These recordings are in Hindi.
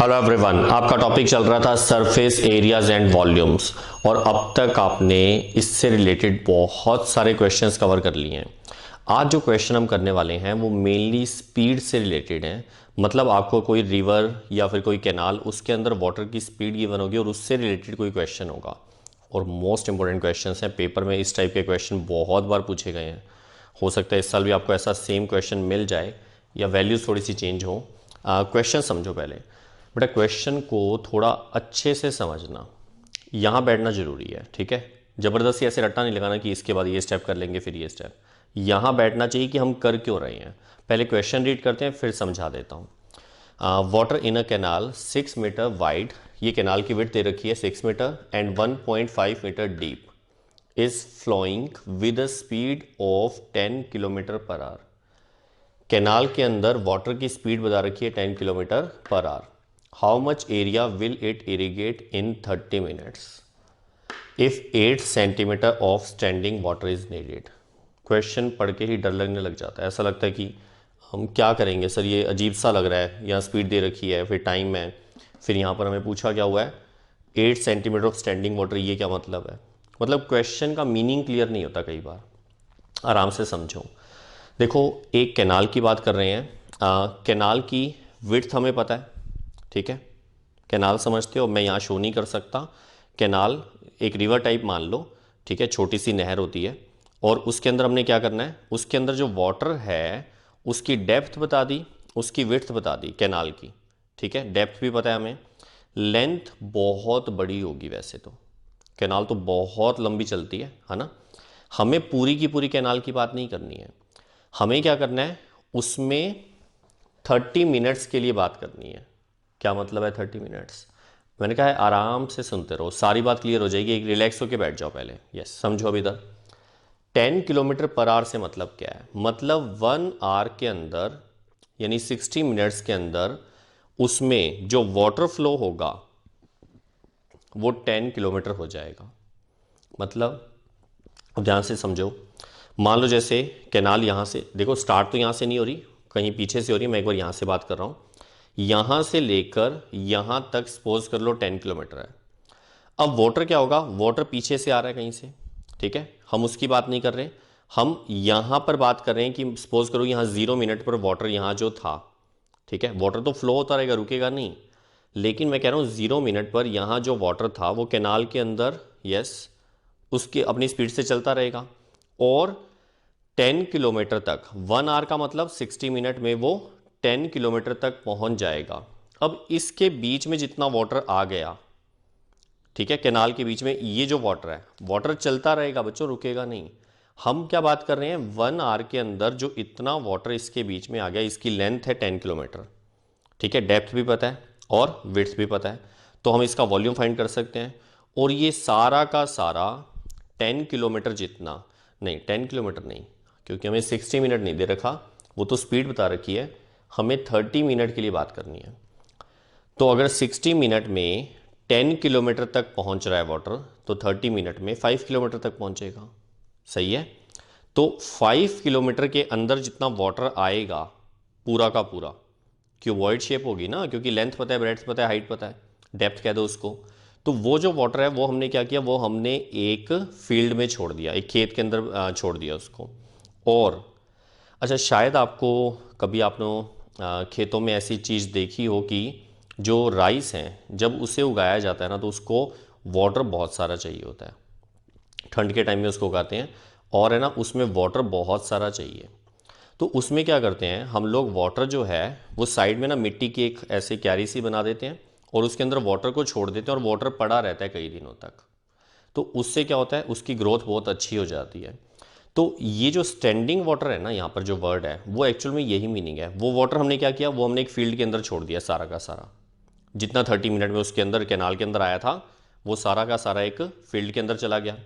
हेलो एवरीवन, आपका टॉपिक चल रहा था सरफेस एरियाज एंड वॉल्यूम्स और अब तक आपने इससे रिलेटेड बहुत सारे क्वेश्चंस कवर कर लिए हैं। आज जो क्वेश्चन हम करने वाले हैं वो मेनली स्पीड से रिलेटेड हैं। मतलब आपको कोई रिवर या फिर कोई कैनाल, उसके अंदर वाटर की स्पीड गिवन होगी और उससे रिलेटेड कोई क्वेश्चन होगा। और मोस्ट इंपॉर्टेंट क्वेश्चन हैं, पेपर में इस टाइप के क्वेश्चन बहुत बार पूछे गए हैं। हो सकता है इस साल भी आपको ऐसा सेम क्वेश्चन मिल जाए या वैल्यूज थोड़ी सी चेंज हो। क्वेश्चन समझो पहले। बेटा क्वेश्चन को थोड़ा अच्छे से समझना, यहाँ बैठना जरूरी है, ठीक है। ज़बरदस्ती ऐसे रट्टा नहीं लगाना कि इसके बाद ये स्टेप कर लेंगे फिर ये स्टेप। यहाँ बैठना चाहिए कि हम कर क्यों रहे हैं। पहले क्वेश्चन रीड करते हैं फिर समझा देता हूँ। Water in a canal 6 metre wide, ये कैनाल की विड्थ दे रखी है 6 metre and 1.5 metre deep, is flowing with a speed of 10 kilometre per hour. Canal के अंदर वाटर की स्पीड बता रखी है 10 kilometre per our. How much area will it irrigate in 30 minutes if 8 centimetre of standing water is needed. Question पढ़ के ही डर लगने लग जाता है, ऐसा लगता है कि हम क्या करेंगे सर, ये अजीब सा लग रहा है। यहाँ स्पीड दे रखी है, फिर टाइम है, फिर यहाँ पर हमें पूछा क्या हुआ है 8 सेंटीमीटर ऑफ स्टैंडिंग वाटर, ये क्या मतलब है। मतलब क्वेश्चन का मीनिंग क्लियर नहीं होता कई बार। आराम से समझो। देखो एक कैनाल की बात कर रहे हैं। कैनाल की विड्थ हमें पता है, ठीक है। कैनाल समझते हो, मैं यहाँ शो नहीं कर सकता। कैनाल एक रिवर टाइप मान लो, ठीक है, छोटी सी नहर होती है और उसके अंदर हमने क्या करना है, उसके अंदर जो वाटर है उसकी डेप्थ बता दी, उसकी विड्थ बता दी कैनाल की, ठीक है। डेप्थ भी पता है हमें। लेंथ बहुत बड़ी होगी वैसे तो, कैनाल तो बहुत लंबी चलती है ना। हमें पूरी की पूरी कैनाल की बात नहीं करनी है, हमें क्या करना है उसमें 30 मिनट्स के लिए बात करनी है। क्या मतलब है 30 मिनट्स? मैंने कहा है आराम से सुनते रहो, सारी बात क्लियर हो जाएगी। एक रिलैक्स होके बैठ जाओ पहले। यस, समझो अभी तक। 10 किलोमीटर पर आवर से मतलब क्या है? मतलब 1 आवर के अंदर यानी 60 मिनट्स के अंदर उसमें जो वाटर फ्लो होगा वो 10 किलोमीटर हो जाएगा। मतलब अब ध्यान से समझो। मान लो जैसे कैनाल यहाँ से, देखो स्टार्ट तो यहाँ से नहीं हो रही, कहीं पीछे से हो रही है। मैं एक बार यहाँ से बात कर रहा हूँ, यहाँ से लेकर यहाँ तक सपोज कर लो 10 किलोमीटर है। अब वाटर क्या होगा, वाटर पीछे से आ रहा है कहीं से, ठीक है, हम उसकी बात नहीं कर रहे। हम यहाँ पर बात कर रहे हैं कि सपोज करो यहाँ 0 मिनट पर वाटर यहाँ जो था, ठीक है, वाटर तो फ्लो होता रहेगा, रुकेगा नहीं। लेकिन मैं कह रहा हूँ 0 मिनट पर यहाँ जो वाटर था वो कैनाल के अंदर, यस, उसकी अपनी स्पीड से चलता रहेगा और 10 किलोमीटर तक, 1 आवर का मतलब 60 मिनट में वो 10 किलोमीटर तक पहुंच जाएगा। अब इसके बीच में जितना वाटर आ गया, ठीक है, कैनाल के बीच में ये जो वाटर है, वाटर चलता रहेगा बच्चों, रुकेगा नहीं। हम क्या बात कर रहे हैं, 1 आवर के अंदर जो इतना वाटर इसके बीच में आ गया, इसकी लेंथ है 10 किलोमीटर, ठीक है। डेप्थ भी पता है और विड्थ भी पता है, तो हम इसका वॉल्यूम फाइंड कर सकते हैं। और ये सारा का सारा 10 किलोमीटर जितना, नहीं 10 किलोमीटर नहीं, क्योंकि हमें 60 मिनट नहीं दे रखा, वो तो स्पीड बता रखी है, हमें 30 मिनट के लिए बात करनी है। तो अगर 60 मिनट में 10 किलोमीटर तक पहुंच रहा है वाटर, तो 30 मिनट में 5 किलोमीटर तक पहुंचेगा। सही है। तो 5 किलोमीटर के अंदर जितना वाटर आएगा पूरा का पूरा, क्यूबॉइड शेप होगी ना, क्योंकि लेंथ पता है, ब्रेड्थ पता है, हाइट पता है, डेप्थ कह दो उसको। तो वो जो वाटर है वो हमने क्या किया, वो हमने एक फील्ड में छोड़ दिया, एक खेत के अंदर छोड़ दिया उसको। और अच्छा, शायद आपको कभी आपने खेतों में ऐसी चीज़ देखी हो कि जो राइस हैं जब उसे उगाया जाता है ना, तो उसको वाटर बहुत सारा चाहिए होता है। ठंड के टाइम में उसको उगाते हैं और है ना, उसमें वाटर बहुत सारा चाहिए। तो उसमें क्या करते हैं हम लोग, वाटर जो है वो साइड में ना मिट्टी की एक ऐसे क्यारी सी बना देते हैं और उसके अंदर वाटर को छोड़ देते हैं और वाटर पड़ा रहता है कई दिनों तक। तो उससे क्या होता है, उसकी ग्रोथ बहुत अच्छी हो जाती है। तो ये जो स्टैंडिंग वाटर है ना, यहाँ पर जो वर्ड है वो एक्चुअल में यही मीनिंग है। वो वाटर हमने क्या किया, वो हमने एक फील्ड के अंदर छोड़ दिया सारा का सारा, जितना 30 मिनट में उसके अंदर कैनाल के अंदर आया था वो सारा का सारा एक फील्ड के अंदर चला गया।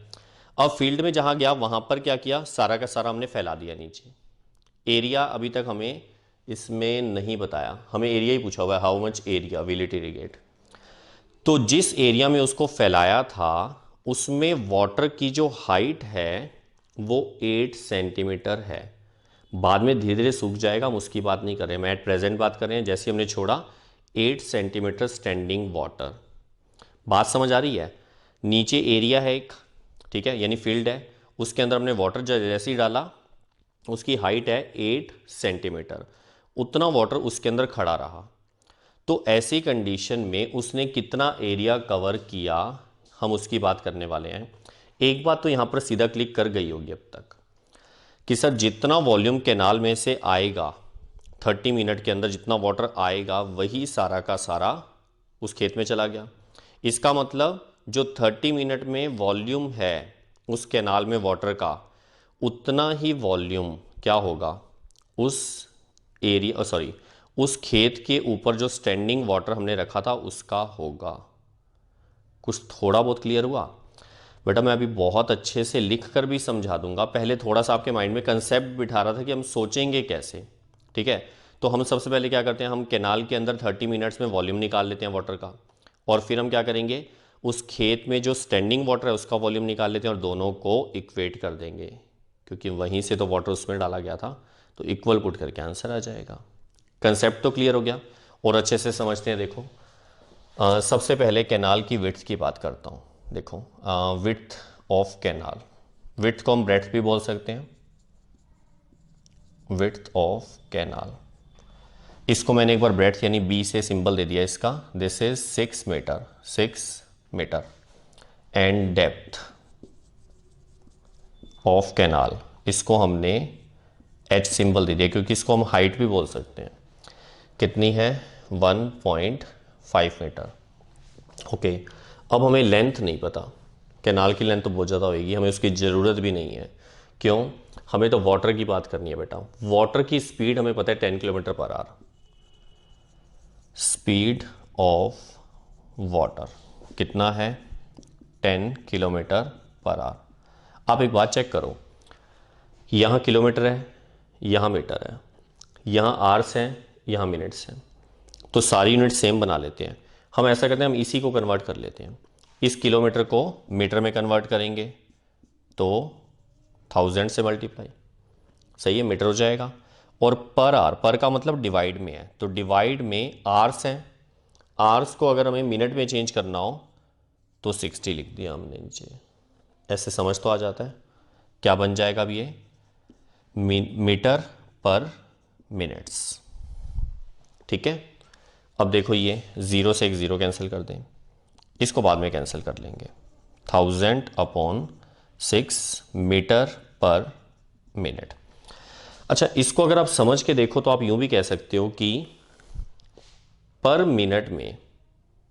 अब फील्ड में जहाँ गया वहाँ पर क्या किया, सारा का सारा हमने फैला दिया नीचे। एरिया अभी तक हमें इसमें नहीं बताया, हमें एरिया ही पूछा हुआ है, how much area will it irrigate. तो जिस एरिया में उसको फैलाया था उसमें वाटर की जो हाइट है वो 8 सेंटीमीटर है। बाद में धीरे धीरे सूख जाएगा, हम उसकी बात नहीं कर रहे हैं, मैं एट प्रेजेंट बात कर रहे हैं। जैसे हमने छोड़ा 8 सेंटीमीटर स्टैंडिंग वाटर। बात समझ आ रही है? नीचे एरिया है एक, ठीक है, यानी फील्ड है, उसके अंदर हमने वाटर जैसे ही डाला, उसकी हाइट है 8 सेंटीमीटर, उतना वाटर उसके अंदर खड़ा रहा। तो ऐसी कंडीशन में उसने कितना एरिया कवर किया, हम उसकी बात करने वाले हैं। एक बात तो यहाँ पर सीधा क्लिक कर गई होगी अब तक कि सर जितना वॉल्यूम कैनाल में से आएगा 30 मिनट के अंदर, जितना वाटर आएगा वही सारा का सारा उस खेत में चला गया। इसका मतलब जो 30 मिनट में वॉल्यूम है उस कैनाल में वाटर का, उतना ही वॉल्यूम क्या होगा उस एरिया सॉरी उस खेत के ऊपर जो स्टैंडिंग वाटर हमने रखा था उसका होगा। कुछ थोड़ा बहुत क्लियर हुआ? बेटा मैं अभी बहुत अच्छे से लिख कर भी समझा दूंगा, पहले थोड़ा सा आपके माइंड में कंसेप्ट बिठा रहा था कि हम सोचेंगे कैसे, ठीक है। तो हम सबसे पहले क्या करते हैं, हम कैनाल के अंदर 30 मिनट्स में वॉल्यूम निकाल लेते हैं वाटर का, और फिर हम क्या करेंगे, उस खेत में जो स्टैंडिंग वाटर है उसका वॉल्यूम निकाल लेते हैं और दोनों को इक्वेट कर देंगे, क्योंकि वहीं से तो वाटर उसमें डाला गया था, तो इक्वल पुट करके आंसर आ जाएगा। कंसेप्ट तो क्लियर हो गया और अच्छे से समझते हैं। देखो सबसे पहले कैनाल की विड्थ की बात करता हूँ। देखो विड्थ ऑफ कैनाल, विड्थ को हम ब्रेड्थ भी बोल सकते हैं, विड्थ ऑफ कैनाल। इसको मैंने एक बार ब्रेड्थ यानी बी से सिंबल दे दिया इसका, this is 6 metre, 6 metre. And depth of canal, इसको हमने एच सिंबल दे दिया क्योंकि इसको हम हाइट भी बोल सकते हैं। कितनी है? 1.5 मीटर। ओके, अब हमें लेंथ नहीं पता, कैनाल की लेंथ तो बहुत ज़्यादा होगी, हमें उसकी ज़रूरत भी नहीं है। क्यों? हमें तो वाटर की बात करनी है बेटा। वाटर की स्पीड हमें पता है 10 kilometre per our, speed of water कितना है? 10 किलोमीटर पर आवर। आप एक बात चेक करो, यहाँ किलोमीटर है, यहाँ मीटर है, यहाँ आवर्स हैं, यहाँ मिनट्स हैं, तो सारी यूनिट सेम बना लेते हैं। हम ऐसा करते हैं, हम इसी को कन्वर्ट कर लेते हैं, इस किलोमीटर को मीटर में कन्वर्ट करेंगे तो 1000 से मल्टीप्लाई, सही है, मीटर हो जाएगा। और पर आवर, पर का मतलब डिवाइड में है, तो डिवाइड में आवर्स हैं, आवर्स को अगर हमें मिनट में चेंज करना हो तो 60 लिख दिया हमने नीचे। ऐसे समझ तो आ जाता है क्या बन जाएगा अब ये? मीटर पर मिनट्स, ठीक है। अब देखो ये 0 से एक 0 कैंसिल कर दें, इसको बाद में कैंसिल कर लेंगे। 1000/6 मीटर पर मिनट। अच्छा, इसको अगर आप समझ के देखो तो आप यूं भी कह सकते हो कि पर मिनट में,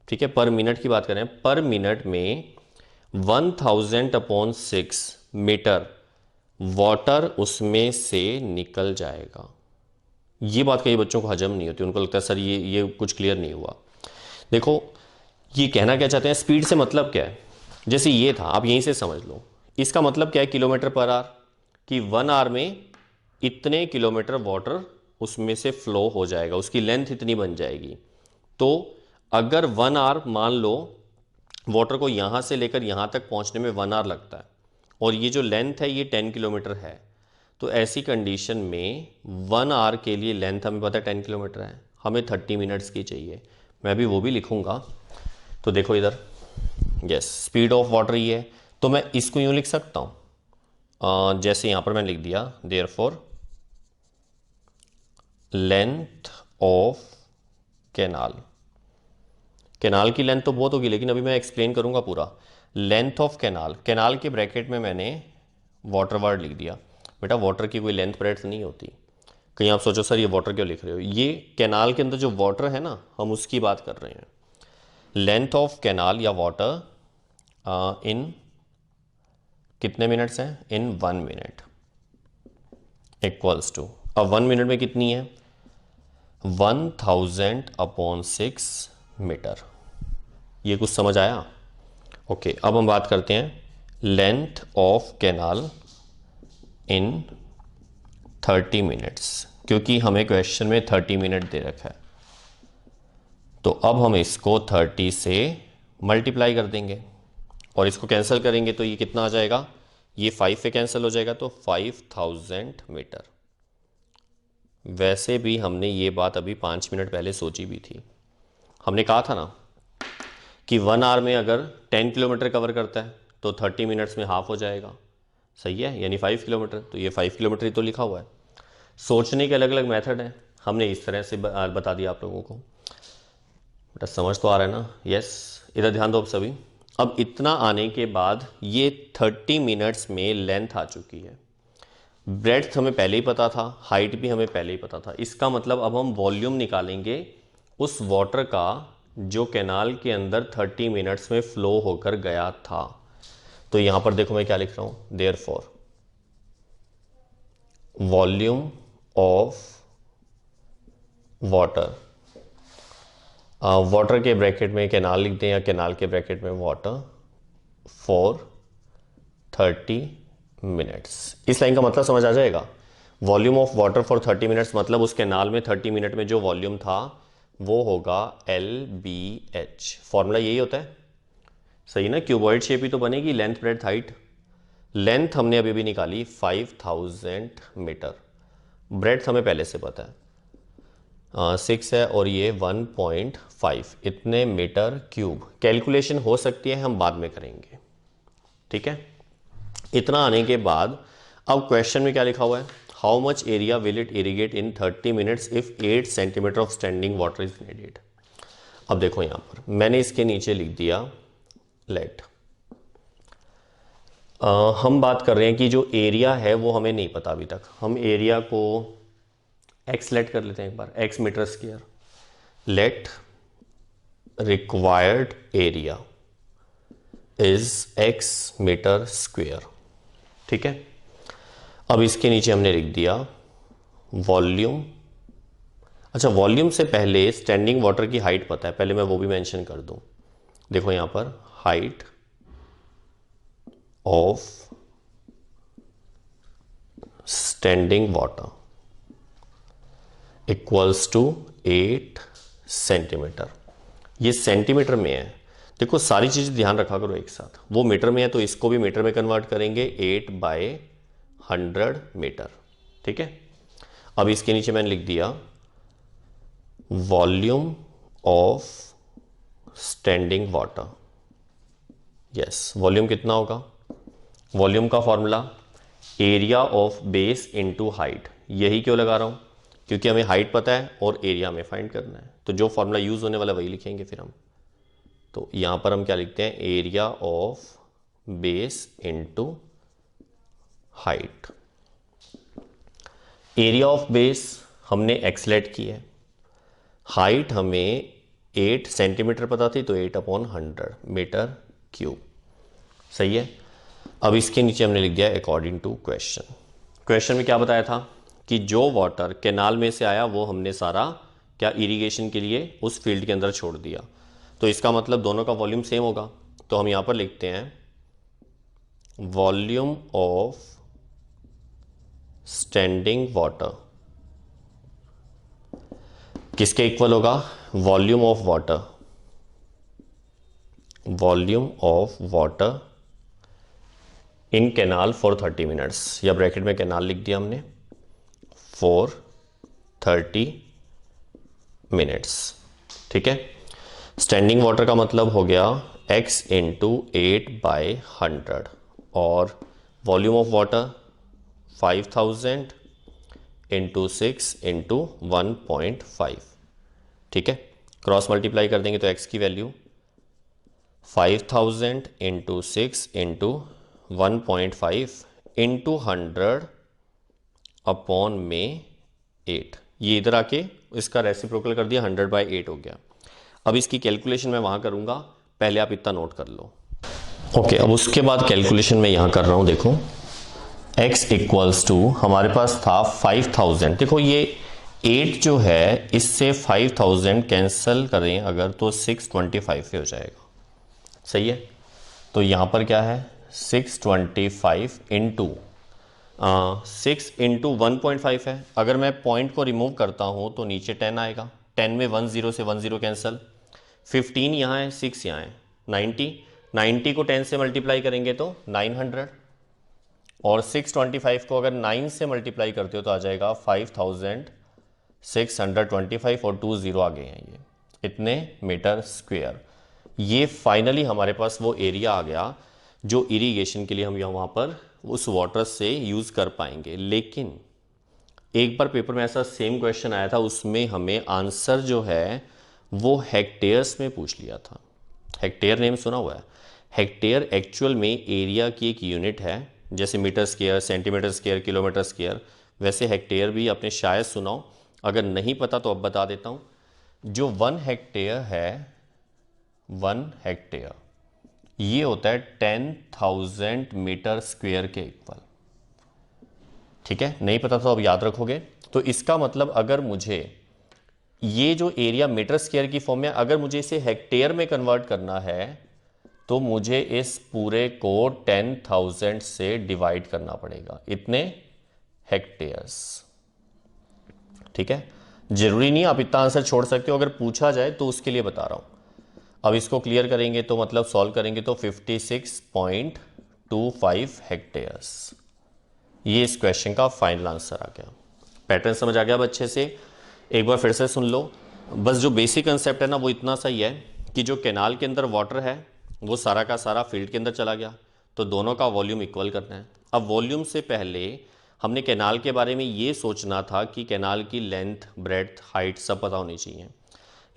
ठीक है, पर मिनट की बात करें, पर मिनट में 1000/6 मीटर वाटर उसमें से निकल जाएगा। ये बात कई बच्चों को हजम नहीं होती, उनको लगता है सर ये कुछ क्लियर नहीं हुआ। देखो ये कहना क्या चाहते हैं, स्पीड से मतलब क्या है, जैसे ये था, आप यहीं से समझ लो, इसका मतलब क्या है किलोमीटर पर आवर, कि 1 आवर में इतने किलोमीटर वाटर उसमें से फ्लो हो जाएगा, उसकी लेंथ इतनी बन जाएगी। तो अगर 1 आवर, मान लो वाटर को यहाँ से लेकर यहाँ तक पहुँचने में 1 आवर लगता है और ये जो लेंथ है ये 10 किलोमीटर है, तो ऐसी कंडीशन में 1 आवर के लिए लेंथ हमें पता है 10 किलोमीटर है, हमें 30 मिनट्स की चाहिए। मैं भी वो भी लिखूंगा, तो देखो इधर, यस, स्पीड ऑफ वाटर ये है, तो मैं इसको यूँ लिख सकता हूँ, जैसे यहाँ पर मैंने लिख दिया, therefore length of canal. Canal की लेंथ तो बहुत होगी, लेकिन अभी मैं एक्सप्लेन करूँगा पूरा। लेंथ ऑफ कैनाल, कैनाल के ब्रैकेट में मैंने वाटर वर्ड लिख दिया। बेटा वाटर की कोई लेंथ ब्रेड्थ नहीं होती, कहीं आप सोचो सर ये वाटर क्यों लिख रहे हो, ये कैनाल के अंदर जो वाटर है ना, हम उसकी बात कर रहे हैं। लेंथ ऑफ कैनाल या वाटर इन कितने मिनट्स हैं? इन 1 मिनट इक्वल्स टू, अब 1 मिनट में कितनी है? 1000/6 मीटर। ये कुछ समझ आया? ओके, अब हम बात करते हैं length of canal in 30 minutes, क्योंकि हमें क्वेश्चन में 30 मिनट दे रखा है, तो अब हम इसको 30 से मल्टीप्लाई कर देंगे और इसको कैंसिल करेंगे तो ये कितना आ जाएगा? ये 5 पे कैंसिल हो जाएगा, तो 5000 मीटर। वैसे भी हमने ये बात अभी 5 मिनट पहले सोची भी थी, हमने कहा था ना कि 1 आवर में अगर 10 किलोमीटर कवर करता है तो 30 मिनट्स में हाफ हो जाएगा, सही है, यानी 5 किलोमीटर। तो ये 5 किलोमीटर ही तो लिखा हुआ है। सोचने के अलग अलग मेथड हैं, हमने इस तरह से बता दिया आप लोगों को। बेटा समझ तो आ रहा है ना? यस, इधर ध्यान दो आप सभी। अब इतना आने के बाद ये 30 मिनट्स में लेंथ आ चुकी है। ब्रेड्थ हमें पहले ही पता था, हाइट भी हमें पहले ही पता था। इसका मतलब अब हम वॉल्यूम निकालेंगे उस वाटर का जो कैनाल के अंदर 30 मिनट्स में फ्लो होकर गया था। तो यहां पर देखो मैं क्या लिख रहा हूं, therefore volume of water, water के ब्रैकेट में कैनाल लिख दें या कैनाल के ब्रैकेट में वाटर फॉर 30 मिनट्स। इस लाइन का मतलब समझ आ जाएगा। Volume of water for 30 minutes मतलब उस कैनाल में 30 मिनट में जो वॉल्यूम था वो होगा LBH। फॉर्मूला यही होता है, सही ना? क्यूबॉइड शेप ही तो बनेगी, लेंथ ब्रेड्थ हाइट। लेंथ हमने अभी भी निकाली 5000 मीटर, ब्रेड्थ हमें पहले से पता है 6 है और ये 1.5, इतने मीटर क्यूब। कैलकुलेशन हो सकती है, हम बाद में करेंगे, ठीक है। इतना आने के बाद अब क्वेश्चन में क्या लिखा हुआ है, how much area will it irrigate in 30 minutes if 8 centimetre of standing water is needed. अब देखो यहां पर मैंने इसके नीचे लिख दिया लेट। हम बात कर रहे हैं कि जो एरिया है वो हमें नहीं पता अभी तक। हम एरिया को एक्स लेट कर लेते हैं एक बार, x metre square. Let required area is x metre square, ठीक है। अब इसके नीचे हमने लिख दिया वॉल्यूम। अच्छा, वॉल्यूम से पहले स्टैंडिंग वाटर की हाइट पता है, पहले मैं वो भी मेंशन कर दूं। देखो यहां पर height of standing water equals to 8 centimetre. ये सेंटीमीटर में है। देखो सारी चीज़ें ध्यान रखा करो एक साथ। वो मीटर में है तो इसको भी मीटर में कन्वर्ट करेंगे, 8/100 मीटर, ठीक है। अब इसके नीचे मैंने लिख दिया volume of standing water. Yes, volume कितना होगा? वॉल्यूम का formula area of base into height. यही क्यों लगा रहा हूं? क्योंकि हमें हाइट पता है और एरिया में फाइंड करना है, तो जो फॉर्मूला यूज होने वाला वही लिखेंगे फिर हम। तो यहां पर हम क्या लिखते हैं, area of base into height. Area of base हमने एक्सलेट की है, हाइट हमें 8 सेंटीमीटर पता थी तो 8/100 मीटर क्यूब, सही है। अब इसके नीचे हमने लिख दिया अकॉर्डिंग टू क्वेश्चन। क्वेश्चन में क्या बताया था कि जो वाटर कैनाल में से आया वो हमने सारा क्या इरिगेशन के लिए उस फील्ड के अंदर छोड़ दिया। तो इसका मतलब दोनों का वॉल्यूम सेम होगा। तो हम यहां पर लिखते हैं वॉल्यूम ऑफ स्टैंडिंग वाटर किसके इक्वल होगा? Volume of water, volume of water in canal for 30 minutes, या ब्रैकेट में कैनाल लिख दिया हमने, फॉर 30 मिनट्स, ठीक है। स्टैंडिंग वाटर का मतलब हो गया x इंटू 8/100 और volume of water 5000 into 6 into 1.5, ठीक है। क्रॉस मल्टीप्लाई कर देंगे तो x की value 5000 into 6 into 1.5 into 100 upon में 8। ये इधर आके इसका रेसिप्रोकल कर दिया, 100/8 हो गया। अब इसकी कैलकुलेशन मैं वहां करूंगा, पहले आप इतना नोट कर लो। ओके, अब उसके बाद कैलकुलेशन मैं यहां कर रहा हूं। देखो x इक्वल्स टू हमारे पास था 5000। देखो ये 8 जो है इससे 5000 कैंसिल करें अगर तो 625 हो जाएगा, सही है। तो यहां पर क्या है 625 इंटू 6 इंटू 1.5 है। अगर मैं पॉइंट को रिमूव करता हूं तो नीचे 10 आएगा, 10 में 1 0 से 1 0 कैंसिल, 15 यहाँ है, 6 यहाँ है, 90 को 10 से मल्टीप्लाई करेंगे तो 900 और 625 को अगर 9 से मल्टीप्लाई करते हो तो आ जाएगा 5625 और 2 0 आ गए हैं ये, इतने मीटर स्क्वायर। ये फाइनली हमारे पास वो एरिया आ गया जो इरिगेशन के लिए हम वहाँ पर उस वाटर से यूज़ कर पाएंगे। लेकिन एक बार पेपर में ऐसा सेम क्वेश्चन आया था, उसमें हमें आंसर जो है वो हेक्टेयर्स में पूछ लिया था। हेक्टेयर नेम सुना हुआ है? हेक्टेयर एक्चुअल में एरिया की एक यूनिट है, जैसे metre square, centimetre square, kilometre square, वैसे हेक्टेयर भी आपने शायद सुना हो। अगर नहीं पता तो अब बता देता हूँ। जो 1 हेक्टेयर है, 1 हेक्टेयर ये होता है 10,000 मीटर स्क्वायर के इक्वल। ठीक है, नहीं पता तो अब याद रखोगे। तो इसका मतलब अगर मुझे ये जो एरिया मीटर स्क्वायर की फॉर्म में, अगर मुझे इसे हेक्टेयर में कन्वर्ट करना है तो मुझे इस पूरे को 10,000 से डिवाइड करना पड़ेगा, इतने हेक्टेयर्स। ठीक है, जरूरी नहीं आप इतना आंसर छोड़ सकते हो, अगर पूछा जाए तो उसके लिए बता रहा हूं। अब इसको क्लियर करेंगे तो मतलब सॉल्व करेंगे तो 56.25 हेक्टेयर्स, ये इस क्वेश्चन का फाइनल आंसर आ गया। पैटर्न समझ आ गया अब अच्छे से? एक बार फिर से सुन लो। बस जो बेसिक कंसेप्ट है ना वो इतना सही है कि जो कैनाल के अंदर वाटर है वो सारा का सारा फील्ड के अंदर चला गया, तो दोनों का वॉल्यूम इक्वल करना है। अब वॉल्यूम से पहले हमने कैनाल के बारे में ये सोचना था कि कैनाल की लेंथ, ब्रेड्थ, हाइट सब पता होनी चाहिए।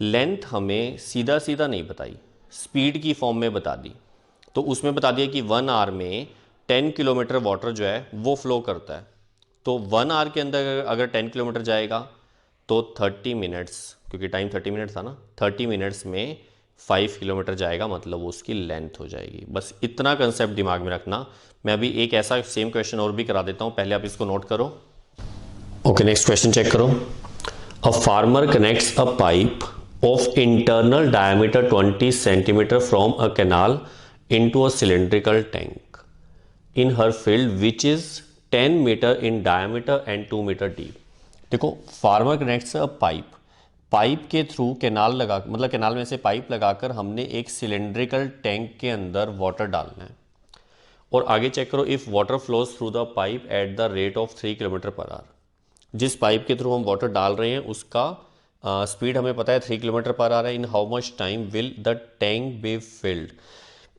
लेंथ हमें सीधा सीधा नहीं बताई, स्पीड की फॉर्म में बता दी। तो उसमें बता दिया कि 1 आवर में 10 किलोमीटर वाटर जो है वो फ्लो करता है। तो 1 आवर के अंदर अगर 10 किलोमीटर जाएगा तो 30 मिनट्स, क्योंकि टाइम 30 मिनट था ना, 30 मिनट्स में 5 किलोमीटर जाएगा, मतलब उसकी लेंथ हो जाएगी। बस इतना कंसेप्ट दिमाग में रखना। मैं अभी एक ऐसा सेम क्वेश्चन और भी करा देता हूँ, पहले आप इसको नोट करो। ओके, नेक्स्ट क्वेश्चन चेक करो। A farmer connects a pipe of internal diameter 20 centimeter from a canal into a cylindrical tank in her field which is 10 meter in diameter and 2 meter deep। देखो, फार्मर कनेक्ट्स अ पाइप, पाइप के थ्रू कैनाल लगा, मतलब कैनाल में से पाइप लगाकर हमने एक सिलेंड्रिकल टैंक के अंदर वाटर डालना है। और आगे चेक करो, if water flows through the pipe at the rate of 3 kilometre per our. जिस पाइप के थ्रू हम वाटर डाल रहे हैं उसका स्पीड हमें पता है 3 किलोमीटर पर आ रहा है। इन how much time will the tank be filled.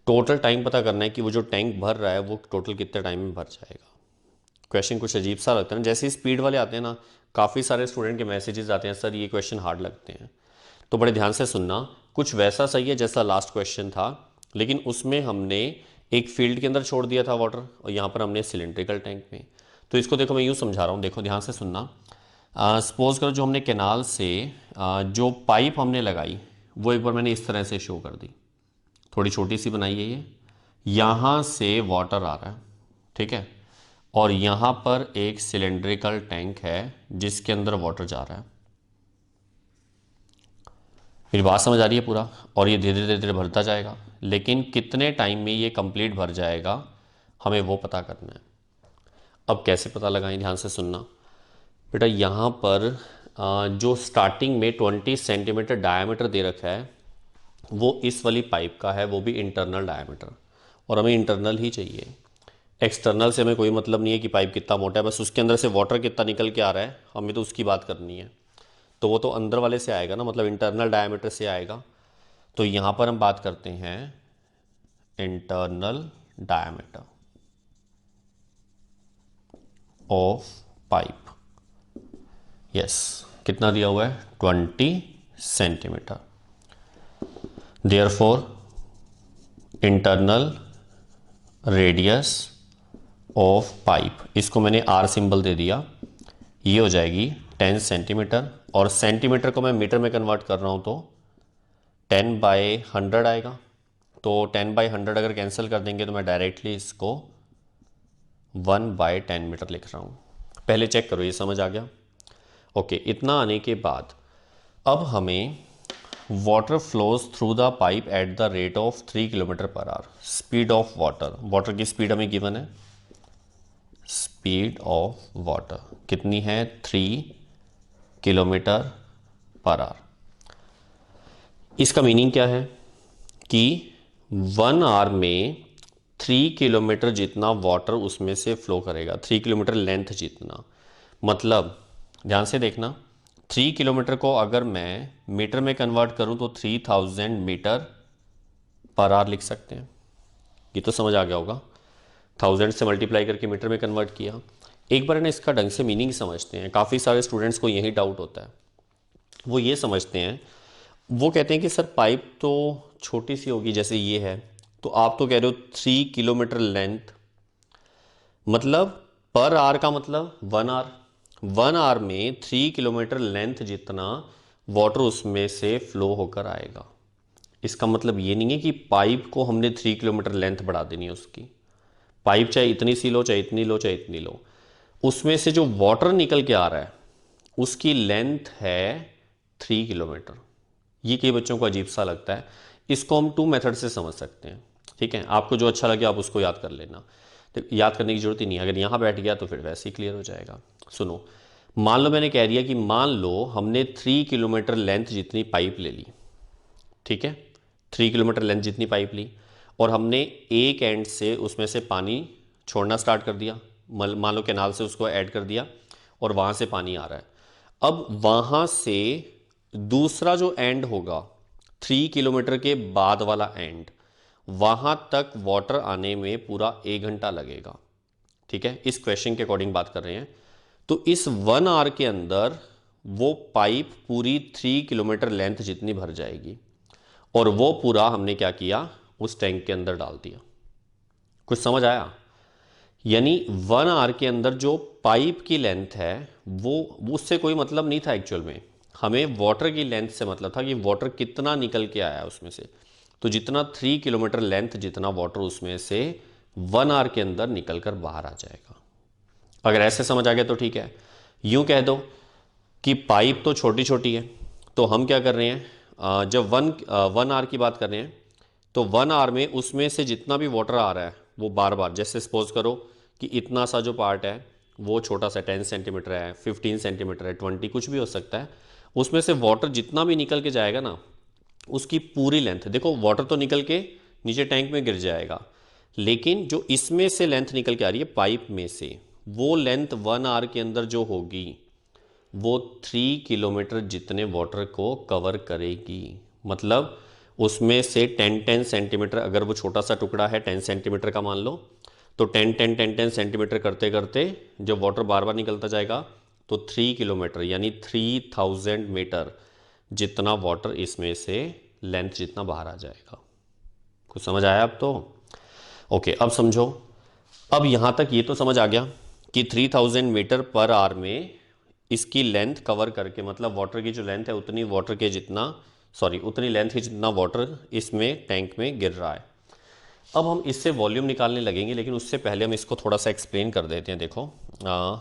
Total time पता करना है कि वो जो टैंक भर रहा है वो टोटल कितने टाइम में भर जाएगा। क्वेश्चन कुछ अजीब सा लगता है ना, जैसे ही स्पीड वाले आते हैं ना, काफ़ी सारे स्टूडेंट के मैसेजेस आते हैं, सर ये क्वेश्चन हार्ड लगते हैं। तो बड़े ध्यान से सुनना, कुछ वैसा सही है जैसा लास्ट क्वेश्चन था, लेकिन उसमें हमने एक फील्ड के अंदर छोड़ दिया था वाटर और यहाँ पर हमने सिलेंड्रिकल टैंक में। तो इसको देखो, मैं यूँ समझा रहा हूँ, देखो ध्यान से सुनना। सपोज करो जो हमने कैनाल से जो पाइप हमने लगाई वो एक बार मैंने इस तरह से शो कर दी, थोड़ी छोटी सी बनाई है ये, यहाँ से वाटर आ रहा है, ठीक है, और यहाँ पर एक सिलेंड्रिकल टैंक है जिसके अंदर वाटर जा रहा है। मेरी बात समझ आ रही है पूरा? और ये धीरे धीरे धीरे भरता जाएगा, लेकिन कितने टाइम में ये कंप्लीट भर जाएगा हमें वो पता करना है। अब कैसे पता लगाएं, ध्यान से सुनना बेटा। यहाँ पर जो स्टार्टिंग में 20 सेंटीमीटर डायमीटर दे रखा है वो इस वाली पाइप का है, वो भी इंटरनल डायमीटर, और हमें इंटरनल ही चाहिए। एक्सटर्नल से हमें कोई मतलब नहीं है कि पाइप कितना मोटा है, बस उसके अंदर से वाटर कितना निकल के आ रहा है हमें तो उसकी बात करनी है। तो वो तो अंदर वाले से आएगा ना, मतलब इंटरनल डायमीटर से आएगा। तो यहाँ पर हम बात करते हैं internal diameter of pipe. Yes, कितना दिया हुआ है? 20 centimetre. Therefore internal radius of pipe, इसको मैंने आर सिंबल दे दिया, ये हो जाएगी 10 सेंटीमीटर, और सेंटीमीटर को मैं मीटर में कन्वर्ट कर रहा हूँ तो 10/100 आएगा। तो 10/100 अगर कैंसिल कर देंगे तो मैं डायरेक्टली इसको 1/10 मीटर लिख रहा हूँ। पहले चेक करो ये समझ आ गया? ओके, इतना आने के बाद अब हमें water flows through the pipe at the rate of 3 kilometre per our. Speed of water, water की स्पीड हमें गिवन है, स्पीड ऑफ वाटर कितनी है? 3 किलोमीटर पर आवर। इसका मीनिंग क्या है कि 1 आवर में 3 किलोमीटर जितना वाटर उसमें से फ्लो करेगा, 3 किलोमीटर लेंथ जितना। मतलब ध्यान से देखना, 3 किलोमीटर को अगर मैं मीटर में कन्वर्ट करूं तो 3000 मीटर पर आवर लिख सकते हैं। ये तो समझ आ गया होगा, 1000 से मल्टीप्लाई करके मीटर में कन्वर्ट किया। एक बार ना इसका ढंग से मीनिंग समझते हैं, काफ़ी सारे स्टूडेंट्स को यही डाउट होता है। वो ये समझते हैं, वो कहते हैं कि सर पाइप तो छोटी सी होगी, जैसे ये है, तो आप तो कह रहे हो 3 किलोमीटर लेंथ, मतलब पर आर का मतलब 1 आवर, 1 आवर में 3 किलोमीटर लेंथ जितना वाटर उसमें से फ्लो होकर आएगा। इसका मतलब ये नहीं है कि पाइप को हमने 3 किलोमीटर लेंथ बढ़ा देनी है उसकी। पाइप चाहे इतनी सी लो, चाहे इतनी लो, चाहे इतनी लो, उसमें से जो वाटर निकल के आ रहा है उसकी लेंथ है 3 किलोमीटर। ये कई बच्चों को अजीब सा लगता है। इसको हम 2 मेथड से समझ सकते हैं, ठीक है। आपको जो अच्छा लगे आप उसको याद कर लेना, तो याद करने की जरूरत ही नहीं है। अगर यहाँ बैठ गया तो फिर वैसे ही क्लियर हो जाएगा। सुनो, मान लो मैंने कह दिया कि मान लो हमने 3 किलोमीटर लेंथ जितनी पाइप ले ली, ठीक है, 3 किलोमीटर लेंथ जितनी पाइप ली, और हमने एक एंड से उसमें से पानी छोड़ना स्टार्ट कर दिया, मान लो कैनाल से उसको ऐड कर दिया और वहाँ से पानी आ रहा है। अब वहाँ से दूसरा जो एंड होगा 3 किलोमीटर के बाद वाला एंड, वहाँ तक वाटर आने में पूरा 1 घंटा लगेगा, ठीक है। इस क्वेश्चन के अकॉर्डिंग बात कर रहे हैं। तो इस 1 आवर के अंदर वो पाइप पूरी 3 किलोमीटर लेंथ जितनी भर जाएगी, और वो पूरा हमने क्या किया, उस टैंक के अंदर डाल दिया। कुछ समझ आया? यानी 1 आवर के अंदर जो पाइप की लेंथ है वो उससे कोई मतलब नहीं था एक्चुअल में। हमें वाटर की लेंथ से मतलब था कि वाटर कितना निकल के आया उसमें से। तो जितना 3 किलोमीटर लेंथ जितना वाटर उसमें से 1 आवर के अंदर निकल कर बाहर आ जाएगा। अगर ऐसे समझ आ गया तो ठीक है। यूं कह दो कि पाइप तो छोटी छोटी है, तो हम क्या कर रहे हैं, जब 1 आवर की बात कर रहे हैं तो 1 आवर में उसमें से जितना भी वाटर आ रहा है वो बार बार, जैसे सपोज करो कि इतना सा जो पार्ट है वो छोटा सा 10 सेंटीमीटर है, 15 सेंटीमीटर है, 20, कुछ भी हो सकता है, उसमें से वाटर जितना भी निकल के जाएगा ना, उसकी पूरी लेंथ, देखो वाटर तो निकल के नीचे टैंक में गिर जाएगा, लेकिन जो इसमें से लेंथ निकल के आ रही है पाइप में से, वो लेंथ 1 आवर के अंदर जो होगी वो 3 किलोमीटर जितने वाटर को कवर करेगी। मतलब उसमें से 10-10 सेंटीमीटर, अगर वो छोटा सा टुकड़ा है 10 सेंटीमीटर का मान लो, तो 10-10-10-10 सेंटीमीटर करते करते जब वाटर बार बार निकलता जाएगा तो 3 किलोमीटर यानी 3000 मीटर जितना वाटर इसमें से लेंथ जितना बाहर आ जाएगा। कुछ समझ आया अब तो? ओके, अब समझो। अब यहाँ तक ये तो समझ आ गया कि 3000 मीटर पर आवर में इसकी लेंथ कवर करके, मतलब वाटर की जो लेंथ है उतनी वाटर के जितना, उतनी लेंथ के जितना वाटर इसमें टैंक में गिर रहा है। अब हम इससे वॉल्यूम निकालने लगेंगे, लेकिन उससे पहले हम इसको थोड़ा सा एक्सप्लेन कर देते हैं। देखो,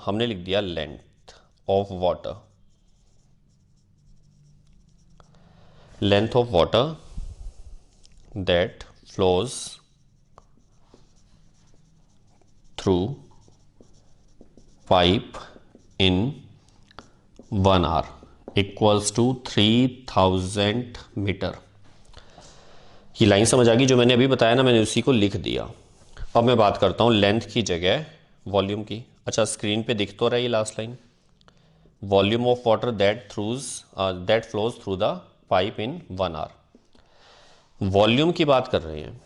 हमने लिख दिया length of water, length of water that flows through pipe in 1 hour equals to 3000 metre. ये लाइन समझ आ गई? जो मैंने अभी बताया ना, मैंने उसी को लिख दिया। अब मैं बात करता हूँ लेंथ की जगह वॉल्यूम की। अच्छा, स्क्रीन पे दिख तो रहा है ये last line, volume of water that flows through the pipe in 1 hour. Volume की बात कर रहे हैं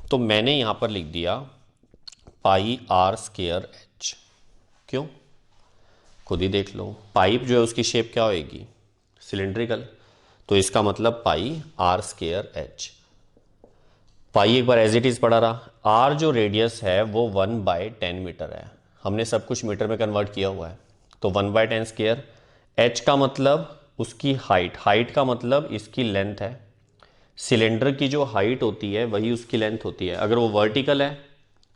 तो मैंने यहाँ पर लिख दिया पाई आर स्क्वायर एच। क्यों? खुद ही देख लो, पाइप जो है उसकी शेप क्या होएगी, सिलेंड्रिकल, तो इसका मतलब पाई आर स्क्वायर एच। पाई एक बार एज इट इज पढ़ा रहा, आर जो रेडियस है वो 1/10 मीटर है, हमने सब कुछ मीटर में कन्वर्ट किया हुआ है, तो 1/10 स्क्वायर। एच का मतलब उसकी हाइट, हाइट का मतलब इसकी लेंथ है। सिलेंडर की जो हाइट होती है वही उसकी लेंथ होती है। अगर वो वर्टिकल है,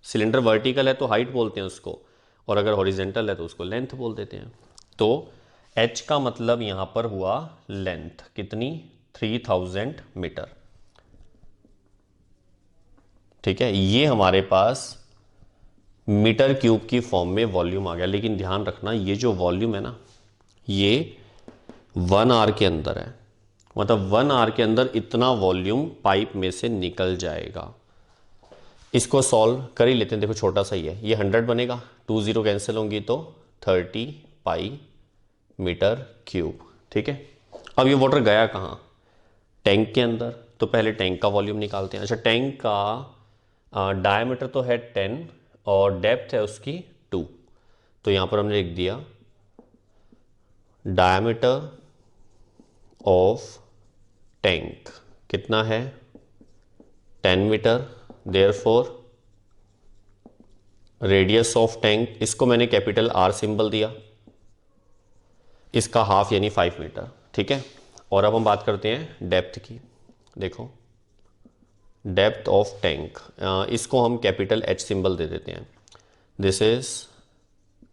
सिलेंडर वर्टिकल है तो हाइट बोलते हैं उसको, और अगर हॉरिजेंटल है तो उसको लेंथ बोल देते हैं। तो एच का मतलब यहां पर हुआ लेंथ, कितनी, 3000 मीटर। ठीक है, ये हमारे पास मीटर क्यूब की फॉर्म में वॉल्यूम आ गया। लेकिन ध्यान रखना, ये जो वॉल्यूम है ना, ये 1 आवर के अंदर है, मतलब 1 आवर के अंदर इतना वॉल्यूम पाइप में से निकल जाएगा। इसको सॉल्व कर ही लेते हैं। देखो छोटा सा ही है, ये 100 बनेगा, 2 0 कैंसिल होंगी तो 30 पाई मीटर क्यूब। ठीक है। अब ये वाटर गया कहाँ, टैंक के अंदर, तो पहले टैंक का वॉल्यूम निकालते हैं। अच्छा, टैंक का डायमीटर तो है 10 और डेप्थ है उसकी 2, तो यहाँ पर हमने लिख दिया डायमीटर ऑफ टैंक कितना है 10 metre, therefore radius of tank, इसको मैंने कैपिटल आर सिंबल दिया, इसका हाफ यानी 5 मीटर, ठीक है। और अब हम बात करते हैं डेप्थ की। देखो डेप्थ ऑफ टैंक, इसको हम कैपिटल एच सिंबल दे देते हैं, दिस इज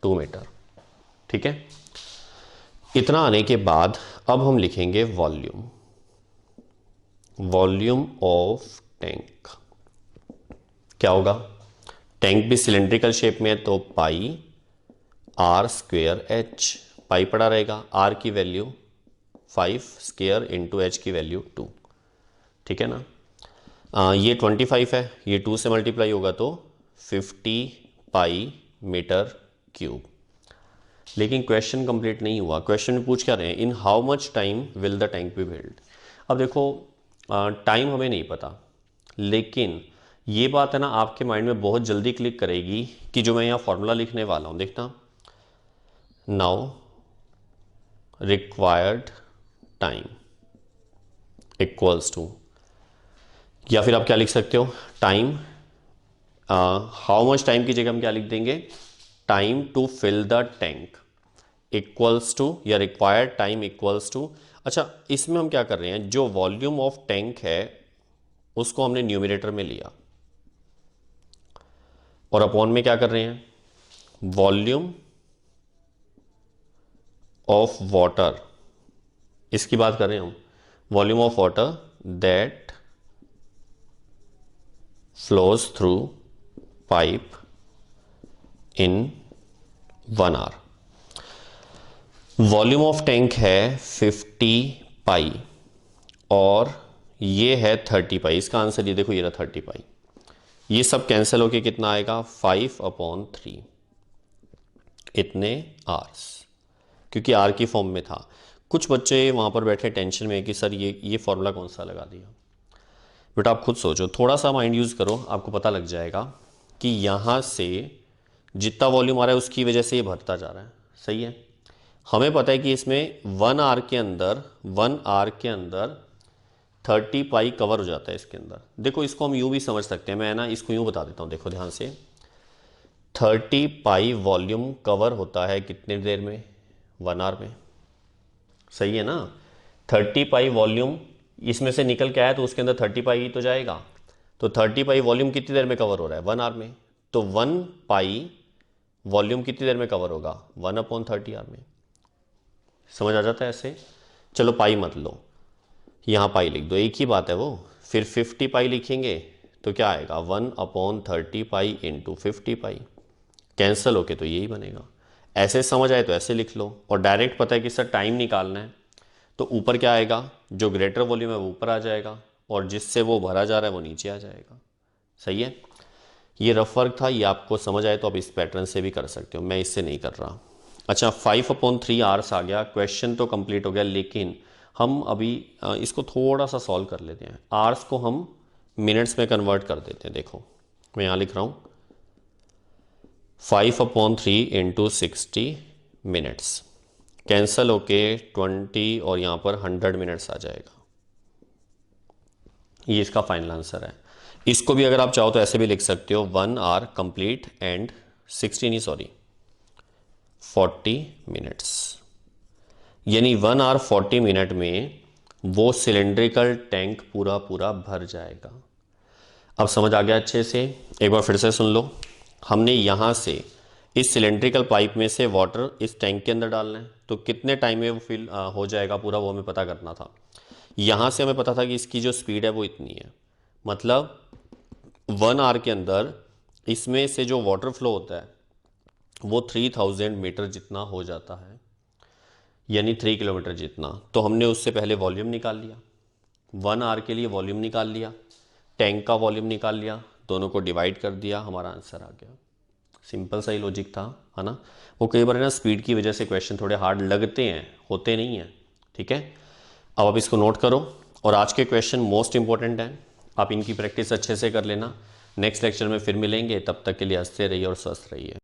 2 मीटर, ठीक है। इतना आने के बाद अब हम लिखेंगे वॉल्यूम, वॉल्यूम ऑफ टैंक क्या होगा, टैंक भी सिलेंड्रिकल शेप में है तो पाई आर स्क्वेयर एच, पाई पड़ा रहेगा, आर की वैल्यू 5 स्क्वेयर इंटू एच की वैल्यू 2, ठीक है ना। ये 25 है, ये 2 से मल्टीप्लाई होगा तो 50 पाई मीटर क्यूब। लेकिन क्वेश्चन कंप्लीट नहीं हुआ, क्वेश्चन में पूछ क्या रहे हैं, in how much time will the tank be build. अब देखो टाइम हमें नहीं पता, लेकिन ये बात है ना आपके माइंड में बहुत जल्दी क्लिक करेगी कि जो मैं यहाँ फॉर्मूला लिखने वाला हूँ, देखना, now required time equals to, या फिर आप क्या लिख सकते हो, टाइम, हाउ मच टाइम की जगह हम क्या लिख देंगे, time to fill the tank equals to, या रिक्वायर्ड टाइम इक्वल्स टू। अच्छा, इसमें हम क्या कर रहे हैं, जो वॉल्यूम ऑफ टैंक है उसको हमने न्यूमरेटर में लिया और अपॉन में क्या कर रहे हैं, वॉल्यूम ऑफ वाटर, इसकी बात कर रहे हैं हम, volume of water that flows through pipe in 1 hour. Volume of tank है 50 पाई और ये है 30 पाई, इसका आंसर ये देखो, ये रहा 30 पाई। ये सब कैंसिल होके कितना आएगा, 5/3, इतने आर्स, क्योंकि आर की फॉर्म में था। कुछ बच्चे वहाँ पर बैठे टेंशन में कि सर ये फॉर्मूला कौन सा लगा दिया। बेटा आप खुद सोचो, थोड़ा सा माइंड यूज़ करो, आपको पता लग जाएगा कि यहाँ से जितना वॉल्यूम आ रहा है उसकी वजह से ये भरता जा रहा है, सही है। हमें पता है कि इसमें 1 आवर के अंदर 30 पाई कवर हो जाता है इसके अंदर। देखो इसको हम यूँ भी समझ सकते हैं, मैं ना इसको यूँ बता देता हूँ, देखो ध्यान से, 30 पाई वॉल्यूम कवर होता है कितने देर में, 1 आवर में, सही है ना। 30 पाई वॉल्यूम इसमें से निकल के आया तो उसके अंदर 30 पाई ही तो जाएगा, तो 30 पाई वॉल्यूम कितनी देर में कवर हो रहा है, 1 आवर में, तो 1 पाई वॉल्यूम कितनी देर में कवर होगा, 1/30 आवर में। समझ आ जाता है ऐसे। चलो पाई मत लो, यहाँ पाई लिख दो, एक ही बात है वो। फिर 50 पाई लिखेंगे तो क्या आएगा, 1/30 पाई इंटू 50 पाई, कैंसिल होके तो यही बनेगा। ऐसे समझ आए तो ऐसे लिख लो, और डायरेक्ट पता है कि सर टाइम निकालना है तो ऊपर क्या आएगा, जो ग्रेटर वॉल्यूम है वो ऊपर आ जाएगा और जिससे वो भरा जा रहा है वो नीचे आ जाएगा, सही है। ये रफ वर्क था, ये आपको समझ आए तो आप इस पैटर्न से भी कर सकते हो, मैं इससे नहीं कर रहा। अच्छा 5/3 आवर्स आ गया, क्वेश्चन तो कंप्लीट हो गया, लेकिन हम अभी इसको थोड़ा सा सॉल्व कर लेते हैं। आवर्स को हम मिनट्स में कन्वर्ट कर देते हैं। देखो मैं यहाँ लिख रहा हूँ 5/3 इंटू 60 मिनट्स, कैंसल होके 20 और यहाँ पर 100 मिनट्स आ जाएगा। ये इसका फाइनल आंसर है। इसको भी अगर आप चाहो तो ऐसे भी लिख सकते हो, 1 आवर कंप्लीट एंड 40 मिनट्स, यानी 1 आवर 40 मिनट में वो सिलेंड्रिकल टैंक पूरा पूरा भर जाएगा। अब समझ आ गया अच्छे से, एक बार फिर से सुन लो। हमने यहाँ से इस सिलेंड्रिकल पाइप में से वाटर इस टैंक के अंदर डालना है, तो कितने टाइम में वो फिल हो जाएगा पूरा, वो हमें पता करना था। यहाँ से हमें पता था कि इसकी जो स्पीड है वो इतनी है, मतलब 1 आवर के अंदर इसमें से जो वाटर फ्लो होता है वो 3000 मीटर जितना हो जाता है, यानी 3 किलोमीटर जितना। तो हमने उससे पहले वॉल्यूम निकाल लिया, 1 आवर के लिए वॉल्यूम निकाल लिया, टैंक का वॉल्यूम निकाल लिया, दोनों को डिवाइड कर दिया, हमारा आंसर आ गया। सिंपल सा ही लॉजिक था, है ना। वो कई बार है ना स्पीड की वजह से क्वेश्चन थोड़े हार्ड लगते हैं, होते नहीं हैं, ठीक है, अब आप इसको नोट करो और आज के क्वेश्चन मोस्ट इंपॉर्टेंट हैं, आप इनकी प्रैक्टिस अच्छे से कर लेना। नेक्स्ट लेक्चर में फिर मिलेंगे, तब तक के लिए हंसते रहिए और स्वस्थ रहिए।